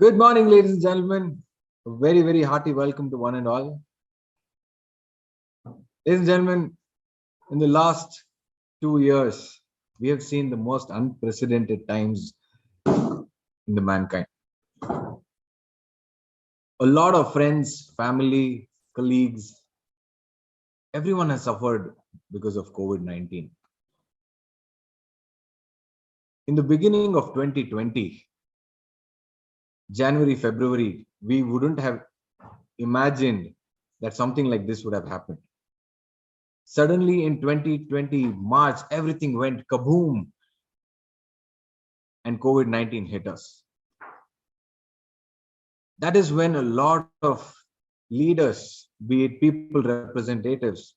Good morning, ladies and gentlemen. A very, very hearty welcome to one and all. Ladies and gentlemen, in the last 2 years, we have seen the most unprecedented times in the mankind. A lot of friends, family, colleagues, everyone has suffered because of COVID-19. In the beginning of 2020, January, February, we wouldn't have imagined that something like this would have happened. Suddenly in 2020 March, everything went kaboom and COVID-19 hit us. That is when a lot of leaders, be it people representatives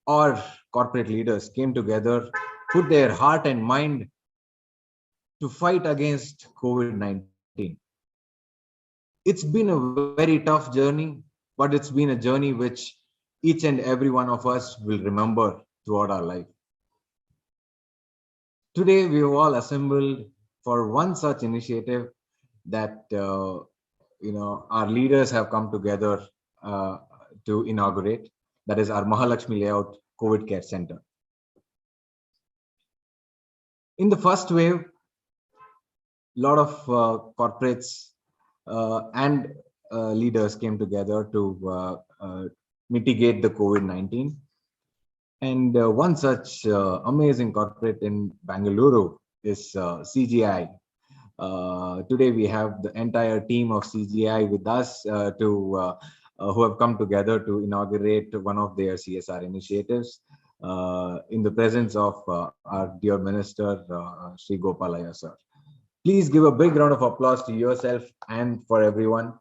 or corporate leaders, came together, put their heart and mind to fight against COVID-19. It's been a very tough journey, but it's been a journey which each and every one of us will remember throughout our life. Today, we have all assembled for one such initiative that our leaders have come together to inaugurate. That is our Mahalakshmi Layout COVID Care Center. In the first wave, a lot of corporates and leaders came together to mitigate the COVID-19. And one such amazing corporate in Bengaluru is CGI. Today we have the entire team of CGI with us who have come together to inaugurate one of their CSR initiatives in the presence of our dear Minister, Sri Gopalaiah, sir. Please give a big round of applause to yourself and for everyone.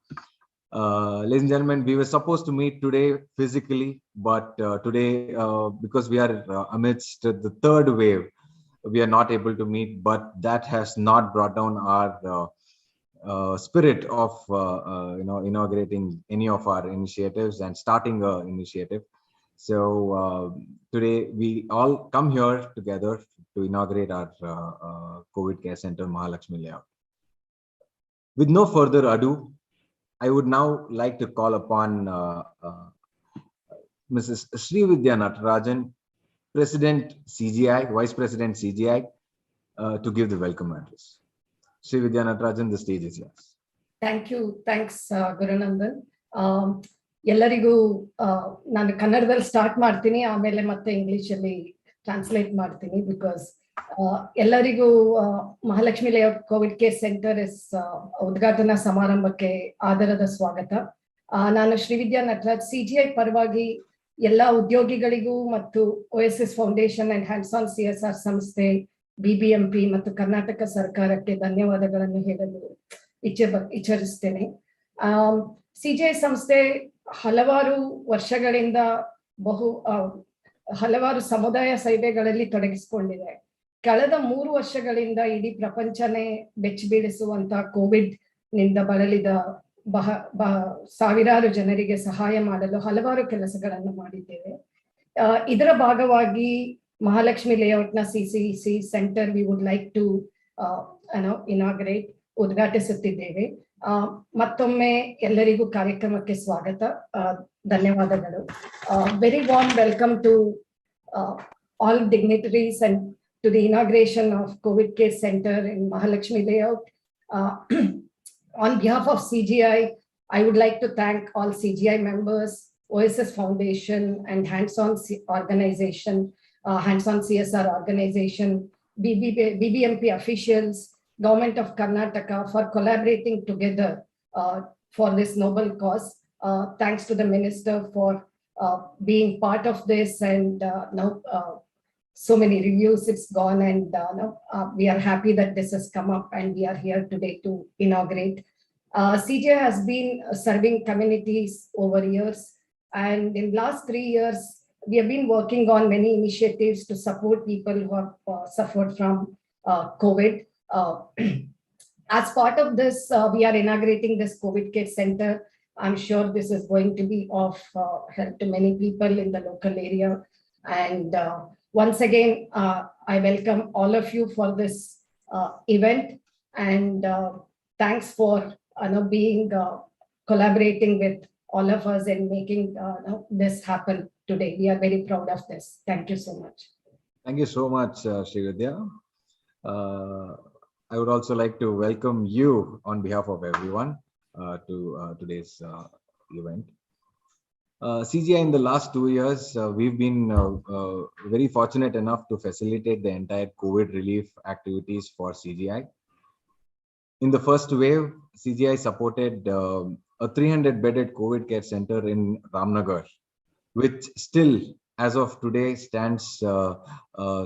Ladies and gentlemen, we were supposed to meet today physically, but today, because we are amidst the third wave, we are not able to meet, but that has not brought down our spirit of inaugurating any of our initiatives and starting an initiative. So today we all come here together to inaugurate our COVID Care Center, Mahalakshmi Layout. With no further ado, I would now like to call upon Mrs. Srividya Natarajan, President CGI, Vice President CGI, to give the welcome address. Srividya Natarajan, the stage is yours. Thank you. Thanks, Gurunandan. ಎಲ್ಲರಿಗೂ ನಾನು ಕನ್ನಡದಲ್ಲಿ start ಮಾಡ್ತೀನಿ, ಆಮೇಲೆ ಮತ್ತೆ English ಅಲ್ಲಿ translate ಮಾಡ್ತೀನಿ. Because ಎಲ್ಲರಿಗೂ Mahalakshmi layout Covid care centre ಉದ್ಘಾಟನಾ ಸಮಾರಂಭಕ್ಕೆ ಆದರದ ಸ್ವಾಗತ. ನಾನು ಶ್ರೀವಿದ್ಯಾ ನಟರಾಜ್, ಸಿಜಿಐ ಪರವಾಗಿ ಎಲ್ಲಾ ಉದ್ಯೋಗಿಗಳಿಗೂ ಮತ್ತು OSS foundation and hands on CSR ಸಂಸ್ಥೆ, BBMP ಮತ್ತು ಕರ್ನಾಟಕ ಸರ್ಕಾರಕ್ಕೆ ಧನ್ಯವಾದಗಳನ್ನು ಹೇಳಲು ಇಚ್ಛರಿಸ್ತೇನೆ. ಸಿಜಿಐ ಸಂಸ್ಥೆ ಹಲವಾರು ವರ್ಷಗಳಿಂದ ಹಲವಾರು ಸಮುದಾಯ ಸೇವೆಗಳಲ್ಲಿ ತೊಡಗಿಸಿಕೊಂಡಿದೆ. ಕಳೆದ 3 ವರ್ಷಗಳಿಂದ ಇಡೀ ಪ್ರಪಂಚನೇ ಬೆಚ್ಚಿ ಬೀಳಿಸುವಂತ ಕೋವಿಡ್ ನಿಂದ ಬಳಲಿದ ಸಾವಿರಾರು ಜನರಿಗೆ ಸಹಾಯ ಮಾಡಲು ಹಲವಾರು ಕೆಲಸಗಳನ್ನು ಮಾಡಿದ್ದೇವೆ. ಇದರ ಭಾಗವಾಗಿ ಮಹಾಲಕ್ಷ್ಮಿ ಲೇಔಟ್ ನ CCC centre we would like to inaugurate, ಉದ್ಘಾಟಿಸುತ್ತಿದ್ದೇವೆ. ಮತ್ತೊಮ್ಮೆ ಎಲ್ಲರಿಗೂ ಕಾರ್ಯಕ್ರಮಕ್ಕೆ ಸ್ವಾಗತ, ಧನ್ಯವಾದಗಳು. Very warm welcome to all dignitaries and to the inauguration of COVID Care Center in Mahalakshmi Layout. On behalf of CGI, I would like to thank all CGI members, Oasis Foundation and Hands-on Organization, Hands-on CSR Organization, BBMP officials, Government of Karnataka for collaborating together for this noble cause. Thanks to the Minister for being part of this, and now so many reviews it's gone, and we are happy that this has come up and we are here today to inaugurate. CGI has been serving communities over years, and in last 3 years we have been working on many initiatives to support people who have suffered from COVID. As part of this, we are inaugurating this COVID Care Center. I'm sure this is going to be of help to many people in the local area. And once again, I welcome all of you for this event. And thanks for being collaborating with all of us and making this happen today. We are very proud of this. Thank you so much. Thank you so much, Srividya. I would also like to welcome you on behalf of everyone to today's event. CGI in the last 2 years, we've been very fortunate enough to facilitate the entire COVID relief activities for CGI. In the first wave, CGI supported a 300-bedded COVID care center in Ramnagar, which still, as of today, stands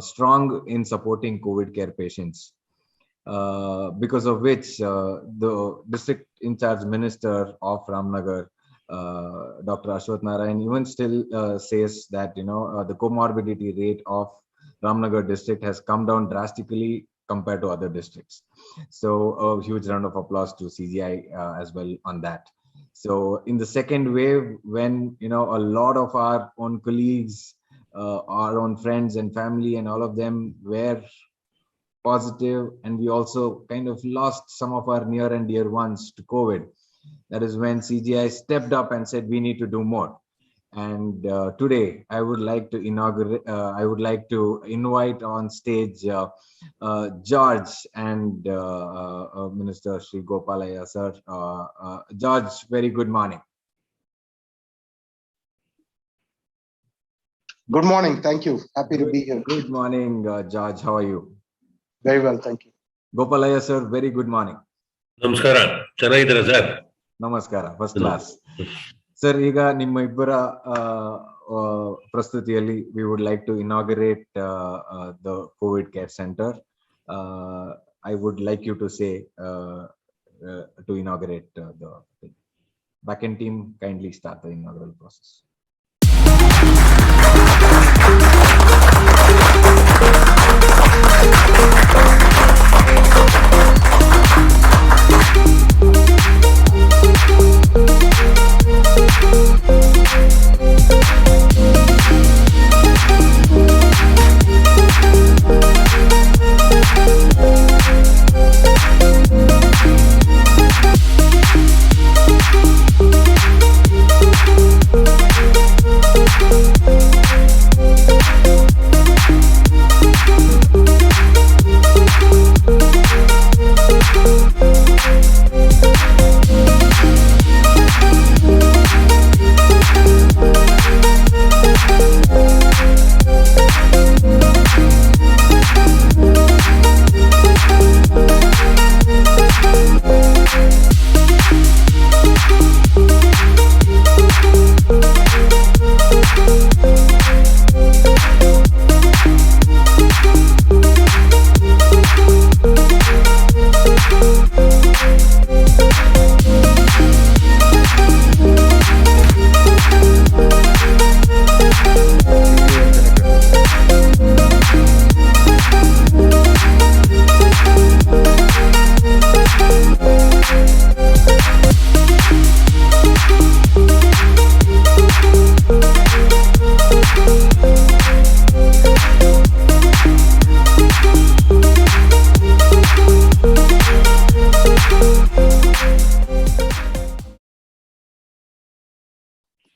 strong in supporting COVID care patients. Because of which the district Incharge minister of Ramnagar, Dr. Ashwath Narayan, even still says that the comorbidity rate of Ramnagar district has come down drastically compared to other districts. So a huge round of applause to CGI as well on that. So in the second wave, when a lot of our own colleagues, our own friends and family and all of them were positive, and we also kind of lost some of our near and dear ones to COVID, that is when CGI stepped up and said we need to do more. And today I would like to inaugurate, I would like to invite on stage George and Minister Shri Gopalaiah, sir. George, very good morning. Good morning. Thank you. Happy to be here. Good morning, George. How are you? Very well. Thank you. Gopalaiah, sir. Very good morning. Namaskara. Chennai sir. Namaskara. First class. Sir, ಈಗ ನಿಮ್ಮ ಇಬ್ಬರ ಪ್ರಸ್ತುತಿಯಲ್ಲಿ we would like to inaugurate the COVID care center. I would like you to say to inaugurate the thing. Backend team, kindly start the inaugural process.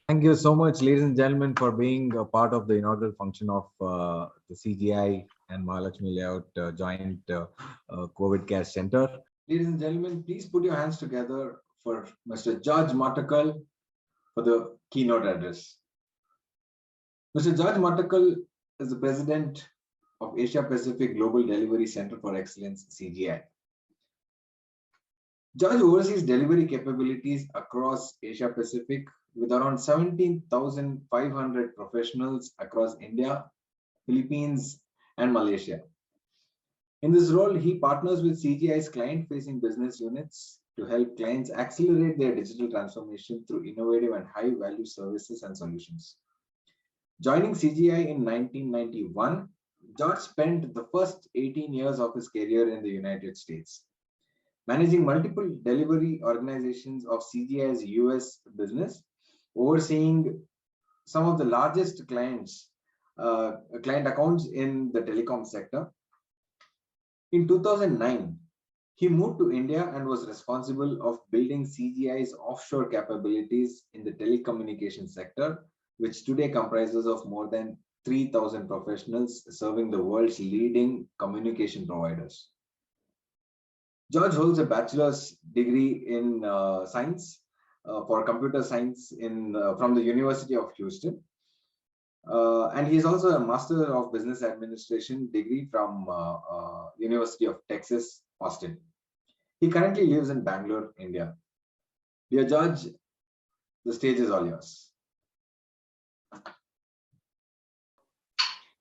Thank you so much, ladies and gentlemen, for being a part of the inaugural function of the CGI and Mahalakshmi Layout joint COVID care center. Ladies and gentlemen, please put your hands together for Mr. George Mattackal for the keynote address. Mr. George Mattackal is the president of Asia Pacific Global Delivery Center for Excellence, CGI. George oversees delivery capabilities across Asia Pacific with around 17,500 professionals across India, Philippines, and Malaysia. In this role, he partners with CGI's client-facing business units to help clients accelerate their digital transformation through innovative and high-value services and solutions. Joining CGI in 1991, George spent the first 18 years of his career in the United States, managing multiple delivery organizations of CGI's US business, overseeing some of the largest client accounts in the telecom sector. In 2009, He moved to India and was responsible of building CGI's offshore capabilities in the telecommunications sector, which today comprises of more than 3,000 professionals serving the world's leading communication providers. George holds a bachelor's degree in science for computer science from the University of Houston. And he's also a Master of Business Administration degree from University of Texas, Austin. He currently lives in Bangalore, India. Dear George, the stage is all yours.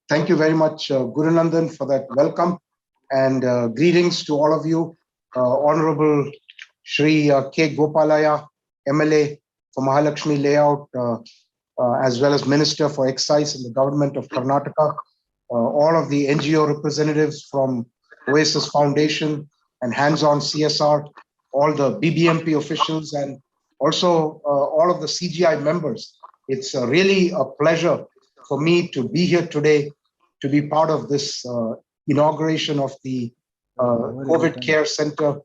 Thank you very much, Gurunandan, for that welcome, and greetings to all of you. Honorable Shri K. Gopalaiah, MLA for Mahalakshmi Layout, as well as Minister for Excise in the government of Karnataka, all of the NGO representatives from Oasis Foundation and Hands-on CSR, all the BBMP officials, and also all of the CGI members. It's really a pleasure for me to be here today to be part of this inauguration of the COVID Care Center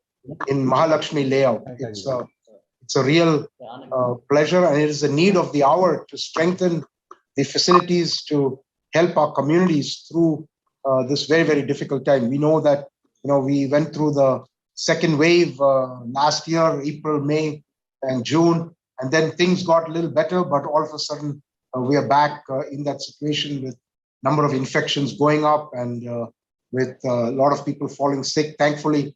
in Mahalakshmi Layout. It's a real pleasure, and it is a need of the hour to strengthen the facilities to help our communities through this very, very difficult time. We know that we went through the second wave last year, April, May, and June, and then things got a little better, but all of a sudden we are back in that situation with number of infections going up and with a lot of people falling sick. Thankfully,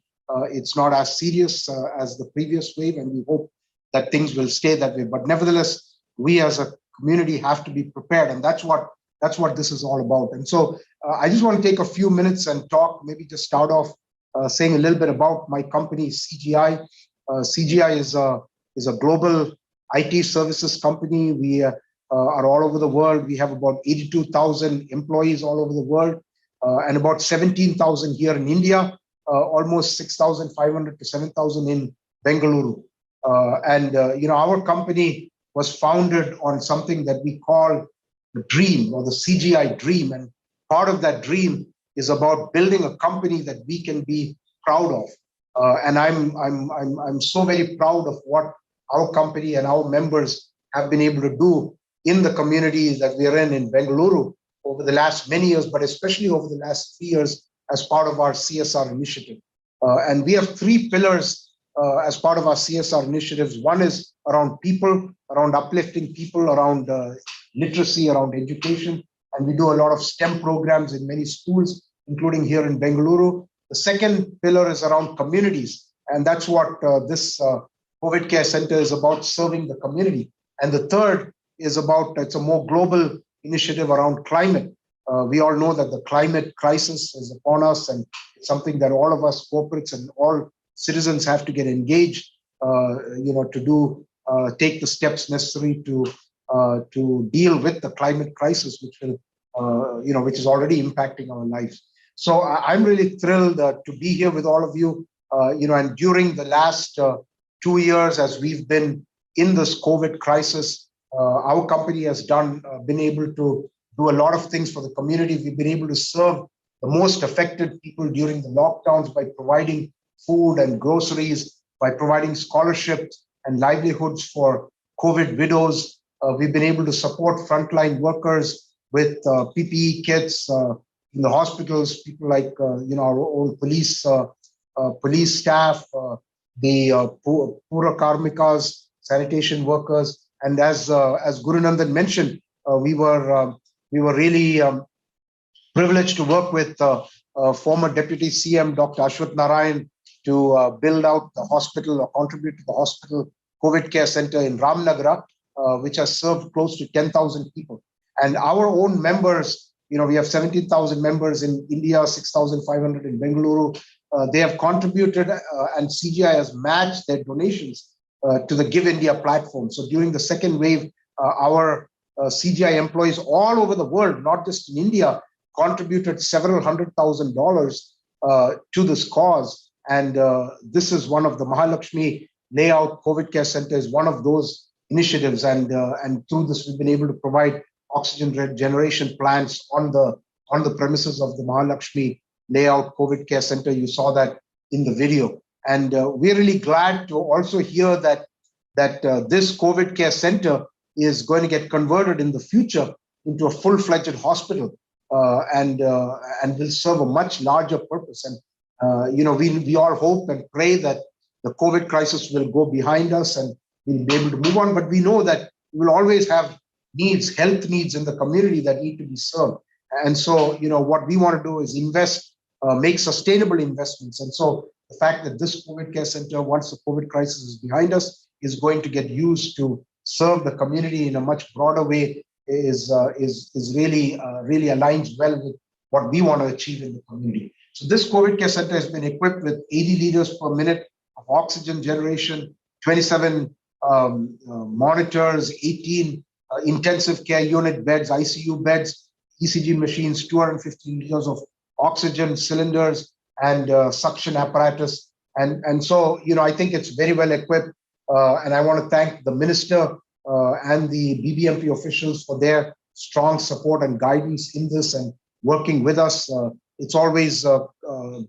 it's not as serious as the previous wave, and we hope that things will stay that way. But nevertheless, we as a community have to be prepared, and that's what this is all about. And so I just want to take a few minutes and talk, maybe just start off saying a little bit about my company, CGI. CGI is a global IT services company. We are all over the world. We have about 82,000 employees all over the world, and about 17,000 here in India, almost 6,500 to 7,000 in Bengaluru. Our company was founded on something that we call the dream, or the CGI dream. And part of that dream is about building a company that we can be proud of. And I'm so very proud of what our company and our members have been able to do in the communities that we are in Bengaluru over the last many years, but especially over the last 3 years as part of our CSR initiative. And we have 3 pillars as part of our CSR initiatives. One is around people, around uplifting people, around literacy, around education. And we do a lot of STEM programs in many schools, including here in Bengaluru. The second pillar is around communities. And that's what this COVID Care Center is about, serving the community. And the third is it's a more global initiative around climate. We all know that the climate crisis is upon us, and it's something that all of us corporates and all citizens have to get engaged, to take the steps necessary to deal with the climate crisis, which is already impacting our lives. So I'm really thrilled to be here with all of you. And during the last 2 years, as we've been in this COVID crisis, our company has been able to do a lot of things for the community. We've been able to serve the most affected people during the lockdowns by providing food and groceries, by providing scholarships and livelihoods for COVID widows. We've been able to support frontline workers with PPE kits in the hospitals, people like our own police staff, the Pura Karmikas, sanitation workers, and as Gurunandan mentioned, we were really privileged to work with former Deputy CM Dr. Ashwath Narayan to build out the hospital or contribute to the hospital COVID Care Center in Ramnagara, which has served close to 10,000 people. And our own members, we have 17,000 members in India, 6,500 in Bengaluru. They have contributed, and CGI has matched their donations to the Give India platform. So during the second wave, our CGI employees all over the world, not just in India, contributed several $100,000 to this cause. And this is one of the Mahalakshmi Layout COVID Care Center is one of those initiatives. And through this, we've been able to provide oxygen generation plants on the premises of the Mahalakshmi Layout COVID Care Center. You saw that in the video. And we're really glad to also hear that this COVID care center is going to get converted in the future into a full-fledged hospital and will serve a much larger purpose. And we all hope and pray that the COVID crisis will go behind us and we'll be able to move on. But we know that we will always have needs, health needs in the community that need to be served. And so, what we want to do is invest, make sustainable investments. And so the fact that this COVID care center, once the COVID crisis is behind us, is going to get used to serve the community in a much broader way is really aligns well with what we want to achieve in the community. So this COVID care center has been equipped with 80 liters per minute of oxygen generation, 27 monitors, 18 intensive care unit beds, ICU beds, ECG machines, 250 liters of oxygen cylinders, and suction apparatus. And so, I think it's very well equipped. And I want to thank the minister and the BBMP officials for their strong support and guidance in this and working with us. It's always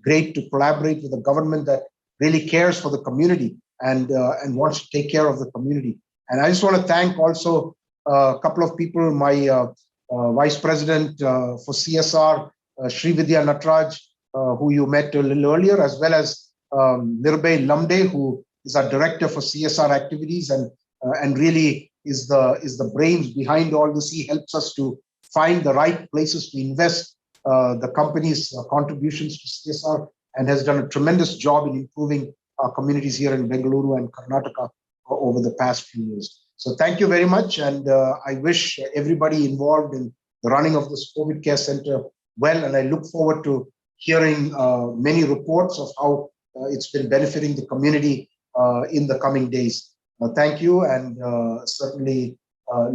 great to collaborate with a government that really cares for the community and wants to take care of the community. And I just want to thank also a couple of people, my Vice President for CSR, Srividya Nataraj, who you met a little earlier, as well as Nirbhay Lamde, who is our Director for CSR activities and really is the brains behind all this. He helps us to find the right places to invest the company's contributions to CSR and has done a tremendous job in improving our communities here in Bengaluru and Karnataka over the past few years. So thank you very much. And I wish everybody involved in the running of this COVID care center well. And I look forward to hearing many reports of how it's been benefiting the community in the coming days. Thank you, and certainly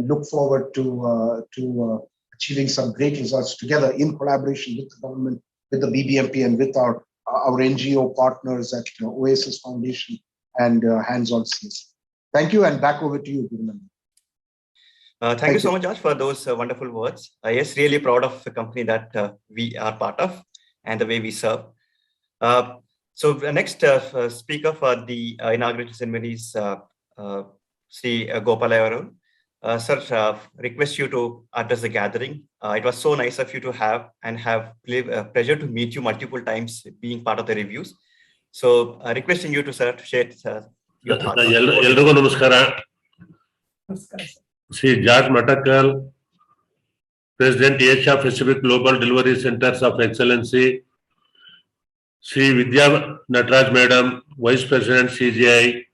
look forward to achieving some great results together in collaboration with the government, with the BBMP, and with our NGO partners at Oasis Foundation and Hands on CSR. Thank you, and back over to you, Gurunandan. Thank you so much, George, for those wonderful words. Yes, really proud of the company that we are part of and the way we serve. So the next speaker for the inauguration ceremony is Sri Gopalaiah. Sir, request you to address the gathering. It was so nice of you to have pleasure to meet you multiple times being part of the reviews. So requesting you to, sir, to share your thoughts. Eldrigu namaskara. Sri George Mattackal, President Asia Pacific Global Delivery Centers of Excellency, Sri Vidya Nataraj Madam, Vice President CGI,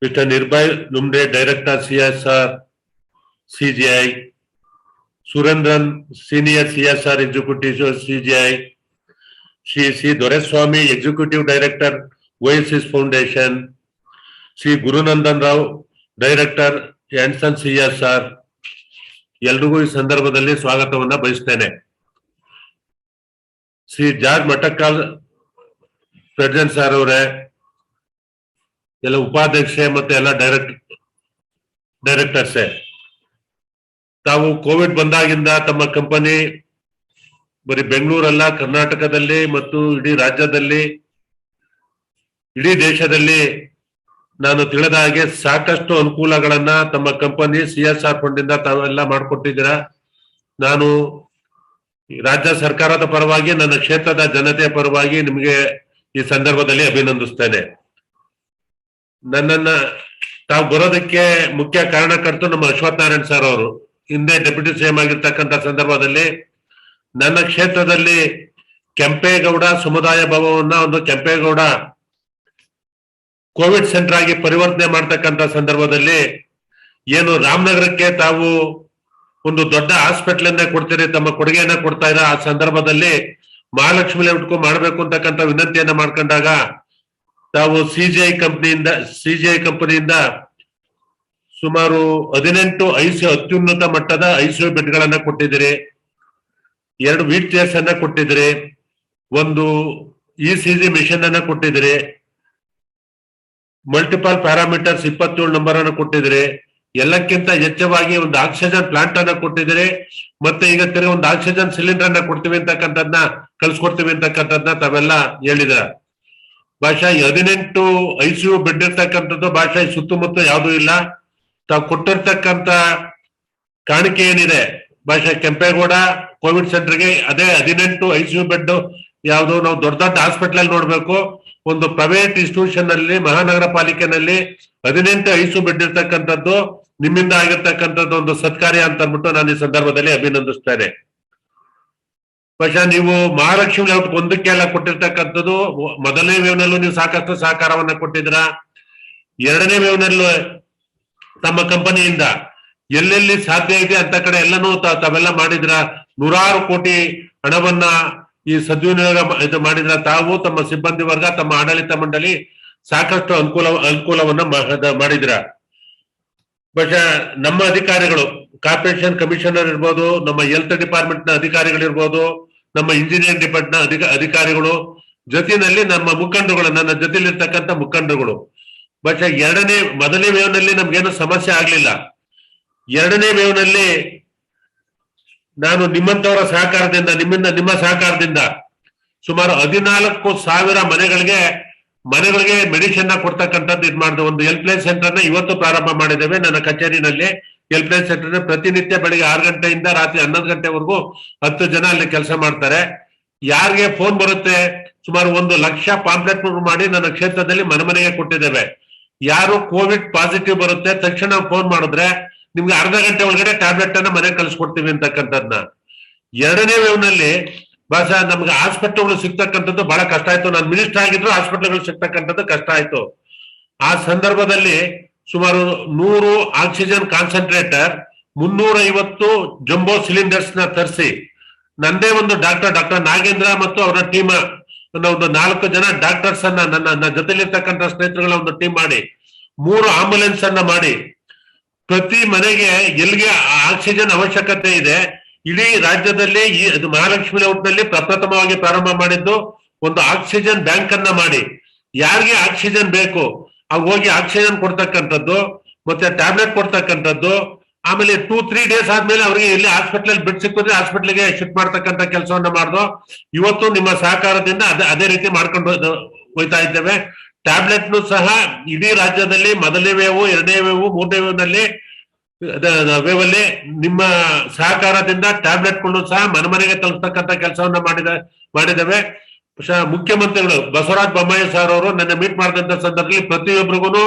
Mr. Nirbhay Lamde, Director CSR CGI, Surendran, Senior CSR Executive CGI, Sri Doreswamy, Executive Director Oasis Foundation, Sri Gurunandan Rao, Director Hassan CSR. ಎಲ್ರಿಗೂ ಈ ಸಂದರ್ಭದಲ್ಲಿ ಸ್ವಾಗತವನ್ನ ಬಯಸ್ತೇನೆ. Shri George ಮಟ್ಟಕ್ಕಾಲ್ president sir ಅವರೇ, ಎಲ್ಲ ಉಪಾಧ್ಯಕ್ಷೆ ಮತ್ತೆ ಎಲ್ಲ ಡೈರೆಕ್ಟರ್ಸೇ, ತಾವು ಕೋವಿಡ್ ಬಂದಾಗಿಂದ ತಮ್ಮ ಕಂಪನಿ ಬರೀ ಬೆಂಗಳೂರಲ್ಲ, ಕರ್ನಾಟಕದಲ್ಲಿ ಮತ್ತು ಇಡೀ ರಾಜ್ಯದಲ್ಲಿ, ಇಡೀ ದೇಶದಲ್ಲಿ ನಾನು ತಿಳಿದ ಹಾಗೆ ಸಾಕಷ್ಟು ಅನುಕೂಲಗಳನ್ನ ತಮ್ಮ ಕಂಪನಿ CSR ಫಂಡಿಂದ ತಾವೆಲ್ಲ ಮಾಡಿಕೊಟ್ಟಿದ್ದೀರಾ. ನಾನು ರಾಜ್ಯ ಸರ್ಕಾರದ ಪರವಾಗಿ, ನನ್ನ ಕ್ಷೇತ್ರದ ಜನತೆಯ ಪರವಾಗಿ ನಿಮಗೆ ಈ ಸಂದರ್ಭದಲ್ಲಿ ಅಭಿನಂದಿಸ್ತೇನೆ. ನನ್ನನ್ನ ತಾವು ಬರೋದಕ್ಕೆ ಮುಖ್ಯ ಕಾರಣಕರ್ತರು ನಮ್ಮ ಅಶ್ವತ್ಥನಾರಾಯಣ ಸರ್ ಅವರು. ಹಿಂದೆ ಡೆಪ್ಯೂಟಿ CM ಆಗಿರ್ತಕ್ಕಂಥ ಸಂದರ್ಭದಲ್ಲಿ ನನ್ನ ಕ್ಷೇತ್ರದಲ್ಲಿ ಕೆಂಪೇಗೌಡ ಸಮುದಾಯ ಭವನವನ್ನ ಒಂದು ಕೆಂಪೇಗೌಡ ಕೋವಿಡ್ ಸೆಂಟರ್ ಆಗಿ ಪರಿವರ್ತನೆ ಮಾಡ್ತಕ್ಕಂಥ ಸಂದರ್ಭದಲ್ಲಿ ಏನು ರಾಮನಗರಕ್ಕೆ ತಾವು ಒಂದು ದೊಡ್ಡ ಹಾಸ್ಪಿಟಲ್ ಅನ್ನ ಕೊಡ್ತೀರಿ, ತಮ್ಮ ಕೊಡುಗೆಯನ್ನ ಕೊಡ್ತಾ ಇರ, ಆ ಸಂದರ್ಭದಲ್ಲಿ ಮಹಾಲಕ್ಷ್ಮಿ ಲೇಔಟ್ಗೂ ಮಾಡ್ಬೇಕು ಅಂತಕ್ಕಂಥ ವಿನಂತಿಯನ್ನ ಮಾಡ್ಕೊಂಡಾಗ ತಾವು CGI ಕಂಪನಿಯಿಂದ ಸುಮಾರು 18 ಅತ್ಯುನ್ನತ ಮಟ್ಟದ ICU ಬೆಡ್ಗಳನ್ನ ಕೊಟ್ಟಿದ್ದೀರಿ, 2 ವೀಲ್ ಚೇರ್ಸ್ ಅನ್ನ ಕೊಟ್ಟಿದ್ದೀರಿ, ಒಂದು ECG ಮಿಷನ್ ಅನ್ನ ಕೊಟ್ಟಿದ್ದೀರಿ, ಮಲ್ಟಿಪಲ್ ಪ್ಯಾರಾಮೀಟರ್ಸ್ 27 ನಂಬರ್ ಅನ್ನು ಕೊಟ್ಟಿದ್ರೆ, ಎಲ್ಲಕ್ಕಿಂತ ಹೆಚ್ಚವಾಗಿ ಒಂದು ಆಕ್ಸಿಜನ್ ಪ್ಲಾಂಟ್ ಅನ್ನ ಕೊಟ್ಟಿದ್ರೆ, ಮತ್ತೆ ಈಗ ತಿರುಗಿ ಒಂದು ಆಕ್ಸಿಜನ್ ಸಿಲಿಂಡರ್ ಅನ್ನ ಕೊಡ್ತೀವಿ ಅಂತಕ್ಕಂಥದ್ನ ಕಳ್ಸಿಕೊಡ್ತೀವಿ ಅಂತಕ್ಕಂಥದ್ನ ತಾವೆಲ್ಲ ಹೇಳಿದ್ರ. ಬಹುಶಃ 18 ICU ಬೆಡ್ ಇರ್ತಕ್ಕಂಥದ್ದು ಬಹುಶಃ ಸುತ್ತಮುತ್ತ ಯಾವುದೂ ಇಲ್ಲ. ತಾವು ಕೊಟ್ಟಿರ್ತಕ್ಕಂಥ ಕಾಣಿಕೆ ಏನಿದೆ ಬಹುಶಃ ಕೆಂಪೇಗೌಡ ಕೋವಿಡ್ ಸೆಂಟರ್ಗೆ ಅದೇ 18 ICU ಬೆಡ್ ಯಾವುದು ನಾವು ದೊಡ್ಡ ದೊಡ್ಡ ಹಾಸ್ಪಿಟಲ್ ಅಲ್ಲಿ ನೋಡ್ಬೇಕು. ಒಂದು ಪ್ರೈವೇಟ್ ಇನ್ಸ್ಟಿಟ್ಯೂಷನ್ ಅಲ್ಲಿ ಮಹಾನಗರ ಪಾಲಿಕೆನಲ್ಲಿ 18 ICU ಬೆಡ್ ಇರ್ತಕ್ಕಂಥದ್ದು ನಿಮ್ಮಿಂದ ಆಗಿರ್ತಕ್ಕಂಥದ್ದು ಒಂದು ಸತ್ಕಾರ್ಯ ಅಂತ ಅಂದ್ಬಿಟ್ಟು ನಾನು ಈ ಸಂದರ್ಭದಲ್ಲಿ ಅಭಿನಂದಿಸ್ತೇನೆ. ಬಹುಶಃ ನೀವು ಮಹಾಲಕ್ಷ್ಮಿ ಲೇಔಟ್ ಒಂದಕ್ಕೆ ಎಲ್ಲ ಕೊಟ್ಟಿರ್ತಕ್ಕಂಥದ್ದು ಮೊದಲನೇ ವೇವ್ನಲ್ಲೂ ನೀವು ಸಾಕಷ್ಟು ಸಹಕಾರವನ್ನ ಕೊಟ್ಟಿದ್ರ. ಎರಡನೇ ವೇವ್ನಲ್ಲೂ ತಮ್ಮ ಕಂಪನಿಯಿಂದ ಎಲ್ಲೆಲ್ಲಿ ಸಾಧ್ಯ ಇದೆ ಅಂತ ಕಡೆ ಎಲ್ಲನೂ ತಾವೆಲ್ಲ ಮಾಡಿದ್ರ. 100 ಕೋಟಿ ಹಣವನ್ನ ಈ ಸದ್ವಿನಿಯೋಗ ಮಾಡಿದ್ರ. ತಾವು ತಮ್ಮ ಸಿಬ್ಬಂದಿ ವರ್ಗ ತಮ್ಮ ಆಡಳಿತ ಮಂಡಳಿ ಸಾಕಷ್ಟು ಅನುಕೂಲವನ್ನ ಮಾಡಿದ್ರ. ಬಹುಶಃ ನಮ್ಮ ಅಧಿಕಾರಿಗಳು ಕಾರ್ಪೊರೇಷನ್ ಕಮಿಷನರ್ ಇರ್ಬೋದು, ನಮ್ಮ ಹೆಲ್ತ್ ಡಿಪಾರ್ಟ್ಮೆಂಟ್ ನ ಅಧಿಕಾರಿಗಳಿರ್ಬೋದು, ನಮ್ಮ ಇಂಜಿನಿಯರಿಂಗ್ ಡಿಪಾರ್ಟ್ಮೆಂಟ್ ಅಧಿಕಾರಿಗಳು ಜೊತೆಯಲ್ಲಿ ನಮ್ಮ ಮುಖಂಡರುಗಳು, ನನ್ನ ಜೊತೆಲಿರ್ತಕ್ಕಂಥ ಮುಖಂಡರುಗಳು. ಬಹುಶಃ ಮೊದಲನೇ ವೇವ್ ನಲ್ಲಿ ನಮ್ಗೇನು ಸಮಸ್ಯೆ ಆಗ್ಲಿಲ್ಲ. ಎರಡನೇ ವೇವ್ ನಲ್ಲಿ ನಾನು ನಿಮ್ಮಂತವರ ಸಹಕಾರದಿಂದ ನಿಮ್ಮ ಸಹಕಾರದಿಂದ ಸುಮಾರು 14,000 ಮನೆಗಳಿಗೆ ಮೆಡಿಸಿನ್ ಕೊಡ್ತಕ್ಕಂಥದ್ದು ಇದು ಮಾಡಿದೆ. ಒಂದು ಹೆಲ್ಪ್ಲೈನ್ ಸೆಂಟರ್ ನ ಇವತ್ತು ಪ್ರಾರಂಭ ಮಾಡಿದ್ದೇವೆ ನನ್ನ ಕಚೇರಿನಲ್ಲಿ. ಹೆಲ್ಪ್ಲೈನ್ ಸೆಂಟರ್ ಪ್ರತಿನಿತ್ಯ ಬೆಳಿಗ್ಗೆ 6 ಗಂಟೆಯಿಂದ ರಾತ್ರಿ 11 ಗಂಟೆವರೆಗೂ 10 ಜನ ಅಲ್ಲಿ ಕೆಲಸ ಮಾಡ್ತಾರೆ. ಯಾರಿಗೆ ಫೋನ್ ಬರುತ್ತೆ ಸುಮಾರು 1 ಲಕ್ಷ ಪಾಂಪ್ಲೆಟ್ ಮಾಡಿ ನನ್ನ ಕ್ಷೇತ್ರದಲ್ಲಿ ಮನೆಗೆ ಕೊಟ್ಟಿದ್ದೇವೆ. ಯಾರು ಕೋವಿಡ್ ಪಾಸಿಟಿವ್ ಬರುತ್ತೆ ತಕ್ಷಣ ಫೋನ್ ಮಾಡಿದ್ರೆ ನಿಮ್ಗೆ ಅರ್ಧ ಗಂಟೆ ಒಳಗಡೆ ಟ್ಯಾಬ್ಲೆಟ್ ಅನ್ನ ಮನೆಗೆ ಕಳಿಸ್ಕೊಡ್ತೀವಿ ಅಂತಕ್ಕಂಥದ್ನ. ಎರಡನೇ ವೇವ್ ನಲ್ಲಿ ಬಹುಶಃ ನಮ್ಗೆ ಹಾಸ್ಪಿಟಲ್ಗಳು ಸಿಗ್ತಕ್ಕಂಥದ್ದು ಬಹಳ ಕಷ್ಟ ಆಯ್ತು. ನಾನು ಮಿನಿಸ್ಟರ್ ಆಗಿದ್ರು ಹಾಸ್ಪಿಟಲ್ಗಳು ಸಿಗ್ತಕ್ಕಂಥದ್ದು ಕಷ್ಟ ಆಯ್ತು. ಆ ಸಂದರ್ಭದಲ್ಲಿ ಸುಮಾರು 100 ಆಕ್ಸಿಜನ್ ಕಾನ್ಸಂಟ್ರೇಟರ್, 350 ಜಂಬೋ ಸಿಲಿಂಡರ್ಸ್ ನ ತರಿಸಿ ನಂದೇ ಒಂದು ಡಾಕ್ಟರ್ ನಾಗೇಂದ್ರ ಮತ್ತು ಅವರ ಟೀಮ್ ಒಂದು 4 ಜನ ಡಾಕ್ಟರ್ಸ್ ಅನ್ನ ನನ್ನ ಜೊತೆಲಿರ್ತಕ್ಕಂಥ ಸ್ನೇಹಿತರುಗಳ ಒಂದು ಟೀಮ್ ಮಾಡಿ 3 ಆಂಬುಲೆನ್ಸ್ ಅನ್ನ ಮಾಡಿ ಪ್ರತಿ ಮನೆಗೆ ಎಲ್ಲಿಗೆ ಆಕ್ಸಿಜನ್ ಅವಶ್ಯಕತೆ ಇದೆ ಇಡೀ ರಾಜ್ಯದಲ್ಲಿ ಇದು ಮಹಾಲಕ್ಷ್ಮಿ ಲೇಔಟ್ ನಲ್ಲಿ ಪ್ರಪ್ರಥಮವಾಗಿ ಪ್ರಾರಂಭ ಮಾಡಿದ್ದು ಒಂದು ಆಕ್ಸಿಜನ್ ಬ್ಯಾಂಕ್ ಅನ್ನ ಮಾಡಿ ಯಾರಿಗೆ ಆಕ್ಸಿಜನ್ ಬೇಕು ಹೋಗಿ ಆಕ್ಸಿಜನ್ ಕೊಡ್ತಕ್ಕಂಥದ್ದು ಮತ್ತೆ ಟ್ಯಾಬ್ಲೆಟ್ ಕೊಡ್ತಕ್ಕಂಥದ್ದು. ಆಮೇಲೆ 2-3 ಡೇಸ್ ಆದ್ಮೇಲೆ ಅವರಿಗೆ ಎಲ್ಲಿ ಹಾಸ್ಪಿಟಲ್ ಬೆಡ್ ಸಿಕ್ಕಿದ್ರೆ ಹಾಸ್ಪಿಟಲ್ಗೆ ಶಿಫ್ಟ್ ಮಾಡ್ತಕ್ಕಂಥ ಕೆಲಸವನ್ನ ಮಾಡ್ದು. ಇವತ್ತು ನಿಮ್ಮ ಸಹಕಾರದಿಂದ ಅದೇ ರೀತಿ ಮಾಡ್ಕೊಂಡು ಹೋಯ್ತಾ ಇದ್ದೇವೆ. ಟ್ಯಾಬ್ಲೆಟ್ನು ಸಹ ಇಡೀ ರಾಜ್ಯದಲ್ಲಿ ಮೊದಲನೇ ವೇವು, ಎರಡನೇ ವೇವು, ಮೂರನೇ ವೇವ್ನಲ್ಲಿ ವೇವಲ್ಲಿ ನಿಮ್ಮ ಸಹಕಾರದಿಂದ ಟ್ಯಾಬ್ಲೆಟ್ಗಳನ್ನು ಸಹ ಮನೆಗೆ ತಲುಪತಕ್ಕಂಥ ಕೆಲಸವನ್ನ ಮಾಡಿದ್ದೇವೆ. ಮುಖ್ಯಮಂತ್ರಿಗಳು ಬಸವರಾಜ ಬೊಮ್ಮಾಯಿ ಸರ್ ಅವರು ನನ್ನ ಮೀಟ್ ಮಾಡಿದಂತ ಸಂದರ್ಭದಲ್ಲಿ ಪ್ರತಿಯೊಬ್ಬರಿಗೂ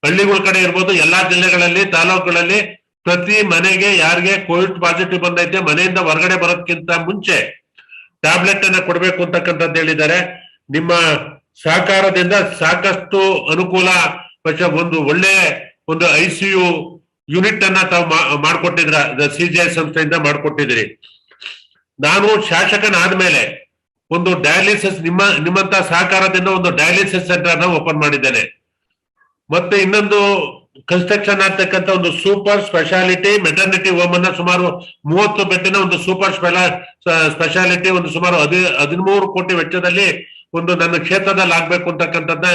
ಹಳ್ಳಿಗಳ ಕಡೆ ಇರ್ಬೋದು ಎಲ್ಲಾ ಜಿಲ್ಲೆಗಳಲ್ಲಿ ತಾಲೂಕುಗಳಲ್ಲಿ ಪ್ರತಿ ಮನೆಗೆ ಯಾರಿಗೆ ಕೋವಿಡ್ ಪಾಸಿಟಿವ್ ಬಂದೈತೆ ಮನೆಯಿಂದ ಹೊರಗಡೆ ಬರೋದಕ್ಕಿಂತ ಮುಂಚೆ ಟ್ಯಾಬ್ಲೆಟ್ ಅನ್ನ ಕೊಡ್ಬೇಕು ಅಂತಕ್ಕಂಥದ್ದು ಹೇಳಿದ್ದಾರೆ. ನಿಮ್ಮ ಸಹಕಾರದಿಂದ ಸಾಕಷ್ಟು ಅನುಕೂಲ. ಒಂದು ಒಳ್ಳೆ ಒಂದು ICU ಯೂನಿಟ್ ಅನ್ನ ತಾವು ಮಾಡ್ಕೊಟ್ಟಿದ್ರ CGI ಸಂಸ್ಥೆಯಿಂದ ಮಾಡ್ಕೊಟ್ಟಿದ್ರಿ. ನಾನು ಶಾಸಕನಾದ್ಮೇಲೆ ಒಂದು ಡಯಾಲಿಸಿಸ್ ನಿಮ್ಮಂತ ಸಹಕಾರದಿಂದ ಒಂದು ಡಯಾಲಿಸಿಸ್ ಸೆಂಟರ್ ಅನ್ನ ಓಪನ್ ಮಾಡಿದ್ದೇನೆ. ಮತ್ತೆ ಇನ್ನೊಂದು ಕನ್ಸ್ಟ್ರಕ್ಷನ್ ಆಗ್ತಕ್ಕಂಥ ಒಂದು ಸೂಪರ್ ಸ್ಪೆಷಾಲಿಟಿ ಮೆಟರ್ನಿಟಿ ಹೋಮ್ ಅನ್ನ ಸುಮಾರು 30 ಬೆಡ್ಡಿನ ಒಂದು ಸೂಪರ್ ಸ್ಪೆಷಾಲಿಟಿ ಒಂದು ಸುಮಾರು 13 ಕೋಟಿ ವೆಚ್ಚದಲ್ಲಿ ಒಂದು ನನ್ನ ಕ್ಷೇತ್ರದಲ್ಲಿ ಆಗ್ಬೇಕು ಅಂತಕ್ಕಂಥದ್ದ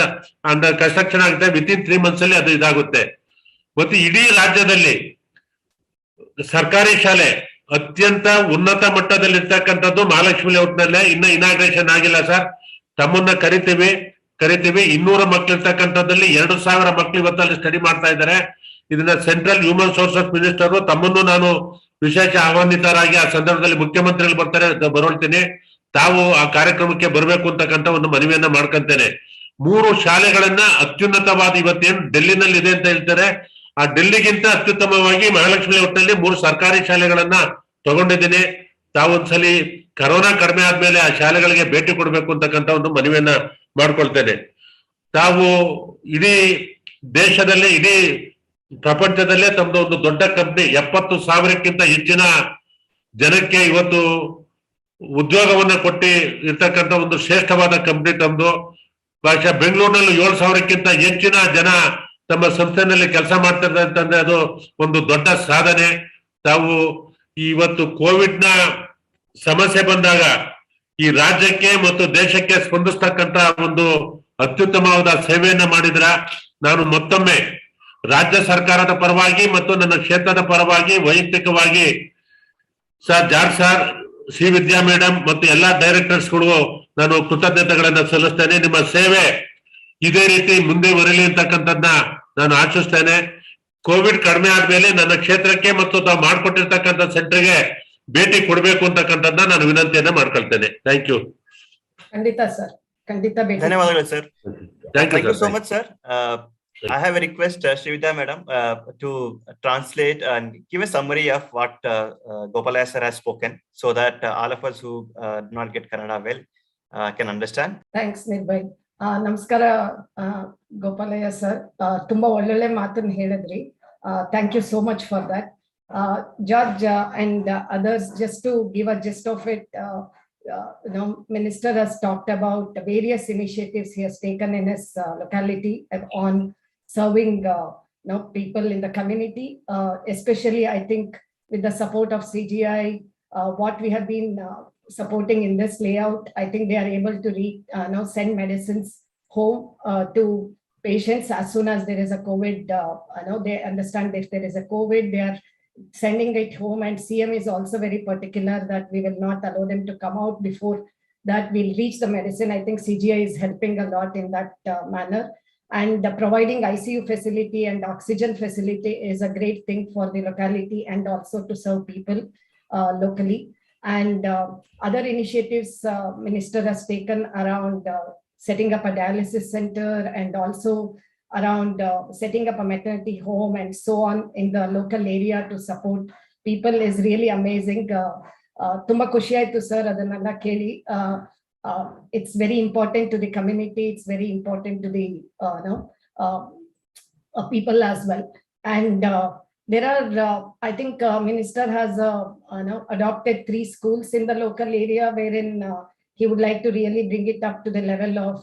ಕನ್ಸ್ಟ್ರಕ್ಷನ್ ಆಗುತ್ತೆ. ವಿತಿನ್ 3 months ಅಲ್ಲಿ ಅದು ಇದಾಗುತ್ತೆ. ಮತ್ತೆ ಇಡೀ ರಾಜ್ಯದಲ್ಲಿ ಸರ್ಕಾರಿ ಶಾಲೆ ಅತ್ಯಂತ ಉನ್ನತ ಮಟ್ಟದಲ್ಲಿ ಇರ್ತಕ್ಕಂಥದ್ದು ಮಹಾಲಕ್ಷ್ಮಿ ಲೇಔಟ್ ನಲ್ಲೇ. ಇನ್ನು ಇನಾಗ್ರೇಷನ್ ಆಗಿಲ್ಲ ಸರ್. ತಮ್ಮನ್ನ ಕರಿತೀವಿ 200 ಮಕ್ಳು ಇರ್ತಕ್ಕಂಥದ್ದಲ್ಲಿ 2,000 ಮಕ್ಳು ಇವತ್ತಲ್ಲಿ ಸ್ಟಡಿ ಮಾಡ್ತಾ ಇದ್ದಾರೆ. ಇದನ್ನ ಸೆಂಟ್ರಲ್ ಹ್ಯೂಮನ್ ಸೋರ್ಸಸ್ ಮಿನಿಸ್ಟರ್ ತಮ್ಮನ್ನು ನಾನು ವಿಶೇಷ ಆಹ್ವಾನಿತರಾಗಿ ಆ ಸಂದರ್ಭದಲ್ಲಿ ಮುಖ್ಯಮಂತ್ರಿಗಳು ಬರ್ತಾರೆ ಬರೋಳ್ತೀನಿ. ತಾವು ಆ ಕಾರ್ಯಕ್ರಮಕ್ಕೆ ಬರಬೇಕು ಅಂತಕ್ಕಂಥ ಒಂದು ಮನವಿಯನ್ನ ಮಾಡ್ಕೊಂತೇನೆ. 3 ಶಾಲೆಗಳನ್ನ ಅತ್ಯುನ್ನತವಾದ ಇವತ್ತೇನು ಡೆಲ್ಲಿನಲ್ಲಿ ಇದೆ ಅಂತ ಹೇಳ್ತಾರೆ ಆ ಡೆಲ್ಲಿಗಿಂತ ಅತ್ಯುತ್ತಮವಾಗಿ ಮಹಾಲಕ್ಷ್ಮಿ ಲೇಔಟ್ನಲ್ಲಿ 3 ಸರ್ಕಾರಿ ಶಾಲೆಗಳನ್ನ ತಗೊಂಡಿದ್ದೀನಿ. ತಾವೊಂದ್ಸಲಿ ಕರೋನಾ ಕಡಿಮೆ ಆದ್ಮೇಲೆ ಆ ಶಾಲೆಗಳಿಗೆ ಭೇಟಿ ಕೊಡ್ಬೇಕು ಅಂತಕ್ಕಂಥ ಒಂದು ಮನವಿಯನ್ನ ಮಾಡ್ಕೊಳ್ತೇನೆ. ತಾವು ಇಡೀ ದೇಶದಲ್ಲೇ ಇಡೀ ಪ್ರಪಂಚದಲ್ಲೇ ತಮ್ದು ಒಂದು ದೊಡ್ಡ ಕಂಪ್ನಿ 70,000ಕ್ಕಿಂತ ಹೆಚ್ಚಿನ ಜನಕ್ಕೆ ಇವತ್ತು ಉದ್ಯೋಗವನ್ನ ಕೊಟ್ಟಿ ಇರ್ತಕ್ಕಂಥ ಒಂದು ಶ್ರೇಷ್ಠವಾದ ಕಂಪ್ನಿ ತಮ್ದು. ಬಹುಶಃ ಬೆಂಗಳೂರಿನಲ್ಲಿ 7,000ಕ್ಕಿಂತ ಹೆಚ್ಚಿನ ಜನ ತಮ್ಮ ಸಂಸ್ಥೆನಲ್ಲಿ ಕೆಲಸ ಮಾಡ್ತಾರೆ ಅಂತಂದ್ರೆ ಅದು ಒಂದು ದೊಡ್ಡ ಸಾಧನೆ. ತಾವು ಇವತ್ತು ಕೋವಿಡ್ ನ ಸಮಸ್ಯೆ ಬಂದಾಗ ಈ ರಾಜ್ಯಕ್ಕೆ ಮತ್ತು ದೇಶಕ್ಕೆ ಸ್ಪಂದಿಸ್ತಕ್ಕಂತ ಒಂದು ಅತ್ಯುತ್ತಮವಾದ ಸೇವೆಯನ್ನ ಮಾಡಿದ್ರ. ನಾನು ಮತ್ತೊಮ್ಮೆ ರಾಜ್ಯ ಸರ್ಕಾರದ ಪರವಾಗಿ ಮತ್ತು ನನ್ನ ಕ್ಷೇತ್ರದ ಪರವಾಗಿ ವೈಯಕ್ತಿಕವಾಗಿ ಜಾರ್ಜ್ ಸರ್, ವಿದ್ಯಾ ಮೇಡಮ್ ಮತ್ತು ಎಲ್ಲಾ ಡೈರೆಕ್ಟರ್ಸ್ಗಳು ನಾನು ಕೃತಜ್ಞತೆಗಳನ್ನ ಸಲ್ಲಿಸ್ತೇನೆ. ನಿಮ್ಮ ಸೇವೆ ಇದೇ ರೀತಿ ಮುಂದೆ ಬರಲಿ ಅಂತಕ್ಕಂಥದ್ದನ್ನ ನಾನು ಆಶಿಸ್ತೇನೆ. ಕೋವಿಡ್ ಕಡಿಮೆ ಆದ್ಮೇಲೆ ನನ್ನ ಕ್ಷೇತ್ರಕ್ಕೆ ಮತ್ತು ತಾವು ಮಾಡ್ಕೊಟ್ಟಿರ್ತಕ್ಕಂಥ ಸೆಂಟರ್ಗೆ ಭೇಟಿ ಕೊಡ್ಬೇಕು ಅಂತಕ್ಕಂಥದ್ದನ್ನ ನಾನು ವಿನಂತಿಯನ್ನ ಮಾಡ್ಕೊಳ್ತೇನೆ. Thank you. ಖಂಡಿತ ಸರ್, ಖಂಡಿತ ಭೇಟಿ. ಧನ್ಯವಾದಗಳು sir. Thank you so much, sir. I have a request, Srividya madam, to translate and give a summary of what Gopalaiah sir has spoken, so that all of us who do not get Kannada well can understand. Thanks, Nirbhay. ನಮಸ್ಕಾರ Gopalaiah sir, ತುಂಬಾ ಒಳ್ಳೊಳ್ಳೆ ಮಾತನ್ನು ಹೇಳಿದ್ರಿ. Thank you so much for that. George and others, just to give a gist of it, Minister has talked about various initiatives he has taken in his locality on serving people in the community, especially I think with the support of CGI, what we have been supporting in this layout. I think they are able to now send medicines home to patients as soon as there is a COVID. They understand if there is a COVID, they are sending it home, and CM is also very particular that we will not allow them to come out before that we'll reach the medicine. I think CGI is helping a lot in that manner, and providing ICU facility and oxygen facility is a great thing for the locality and also to serve people locally. And other initiatives Minister has taken around setting up a dialysis center and also around setting up a maternity home and so on in the local area to support people is really amazing. Tumba khushi aitu sir adanella keli. It's very important to the community, it's very important to the people as well. And there are I think Minister has adopted 3 schools in the local area wherein he would like to really bring it up to the level of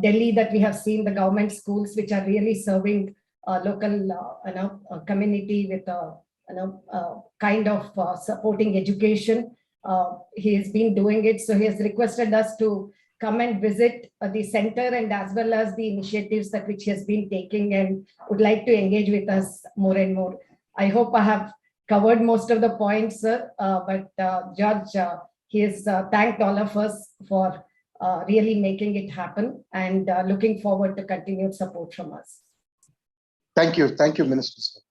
Delhi, that we have seen the government schools which are really serving local community with kind of supporting education. He has been doing it, so he has requested us to come and visit the center and as well as the initiatives that which he has been taking, and would like to engage with us more and more. I hope I have covered most of the points, sir, but George, he has thanked all of us for really making it happen, and looking forward to continued support from us. Thank you, Minister. Sir.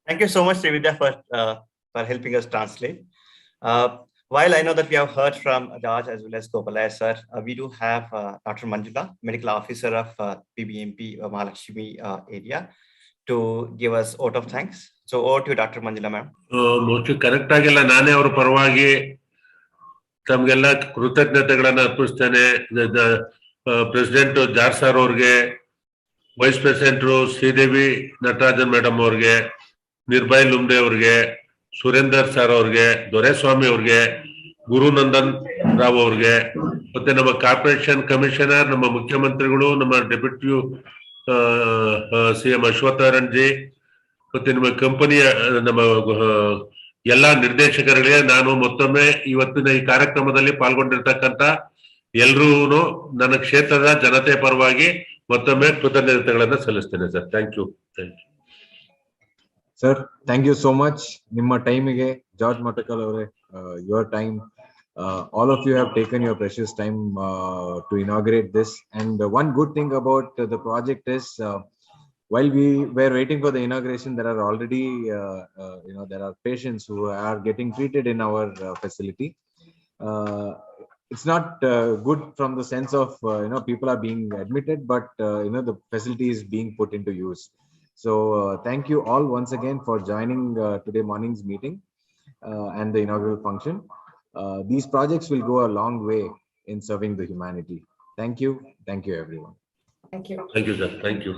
Thank you so much, Srividya, for helping us translate. While I know that we have heard from George as well as Gopalaiah sir, we do have Dr. Manjula, Medical Officer of BBMP Mahalakshmi area, to give us vote of thanks. So over to you, Dr. Manjula ma'am. Mostly correct ಆಗಿಲ್ಲ, ನಾನೇ ಅವ್ರ ಪರವಾಗಿ ತಮ್ಗೆಲ್ಲ ಕೃತಜ್ಞತೆಗಳನ್ನ ಅರ್ಪಿಸ್ತೇನೆ. President jar sir ಅವ್ರಿಗೆ, vice president Sridevi Natarajan madam ಅವ್ರಿಗೆ, ನಿರ್ಭಯ್ ಲುಂಬೆ ಅವ್ರಿಗೆ, Surender sir ಅವ್ರಿಗೆ, ದೊರೆಸ್ವಾಮಿ ಅವ್ರಿಗೆ, ಗುರುನಂದನ್ ರಾವ್ ಅವ್ರಿಗೆ, ಮತ್ತೆ ನಮ್ಮ ಕಾರ್ಪೊರೇಷನ್ ಕಮಿಷನರ್, ನಮ್ಮ ಮುಖ್ಯಮಂತ್ರಿಗಳು, ನಮ್ಮ ಡೆಪ್ಯೂಟಿ CM ಅಶ್ವತ್ಥನಾರಾಯಣ್ ಜಿ, ಮತ್ತೆ ನಿಮ್ಮ ಕಂಪನಿಯ ನಮ್ಮ ಎಲ್ಲಾ ನಿರ್ದೇಶಕರಿಗೆ ನಾನು ಮತ್ತೊಮ್ಮೆ ಇವತ್ತಿನ ಈ ಕಾರ್ಯಕ್ರಮದಲ್ಲಿ ಪಾಲ್ಗೊಂಡಿರ್ತಕ್ಕಂಥ ಎಲ್ರೂ ನನ್ನ ಕ್ಷೇತ್ರದ ಜನತೆ ಪರವಾಗಿ ಮತ್ತೊಮ್ಮೆ ಕೃತಜ್ಞತೆಗಳನ್ನ ಸಲ್ಲಿಸ್ತೇನೆ sir. Thank you. Sir, thank you so much. Nimma time ige George Mattackal avare, your time. All of you have taken your precious time to inaugurate this. And one good thing about the project is, while we were waiting for the inauguration, there are already, there are patients who are getting treated in our facility. It's not good from the sense of, people are being admitted, but, the facility is being put into use. So thank you all once again for joining today morning's meeting and the inaugural function. These projects will go a long way in serving the humanity. Thank you everyone. Thank you. Thank you sir. Thank you.